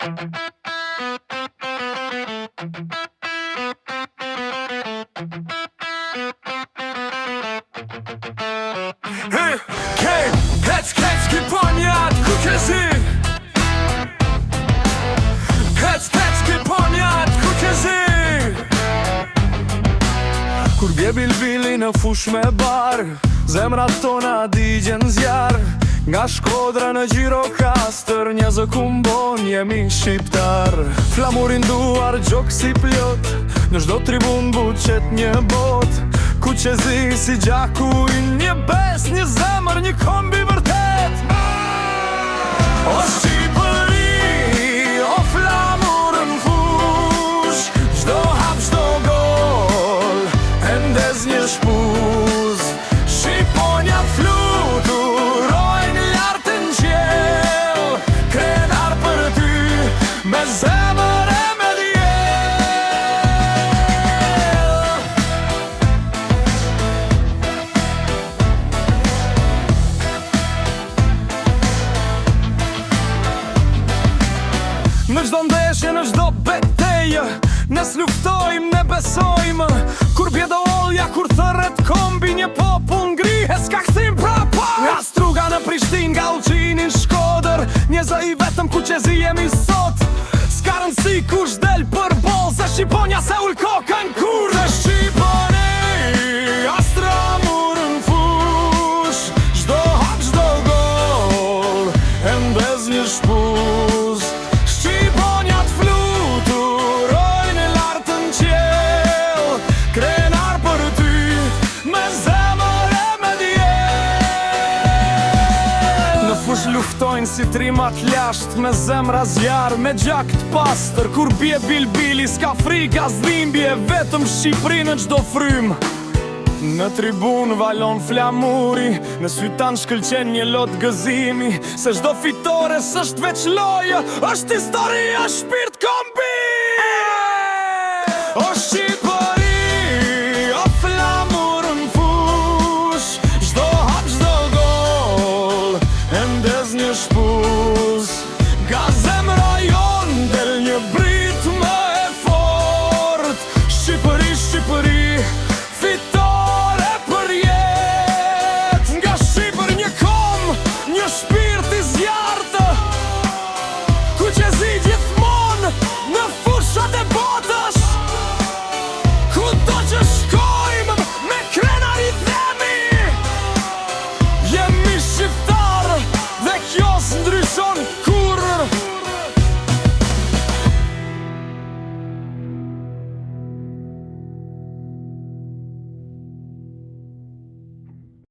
Ki ponjat ku qezi ki ponjat ku qezi Kur bje bilbili në fush me bar Zemrat tona digjen zjar Nga Shkodra në Gjirokastër Një zë kumbon jemi shqiptar Flamurin duar gjok si plot Në shdo tribun buqet një bot Ku qezi si gjaku i një bes Një zemër, një kombi vërtet O Shqipëri, o flamurën fush Gjdo hap, gjdo gol, endez një shpuz Shqiponjat fluturojnë lartë në qiell Krenar për ty, me zemër e me Në gjdo ndeshje, në gjdo beteje Nes luftojmë, ne besojmë Kur bje do olja, kur thërret kombi Një popull ngrihe, s'ka këthim prapa Nga Struga në Prishtin, nga Ullqinin Shkodër Një zë i vetëm ku qezi jemi sot S'ka rëndësi kush del për bol Se Shqiponja se ull kokën kur Dhe Shqiponi, astramurën fush Gjdo hap, gjdo gol, endez një shpuz Luftojnë si trimat lasht Me zemra zjar, me gjak t'pastër Kur bje bilbili, s'ka frika zdhimbje Vetëm Shqipëri në gjdo frym Në tribun valon flamuri Në sytan shkëlqen një lot gëzimi Se gjdo fitore s'është veç lojë është historia, shpirt kombi O Shqipëri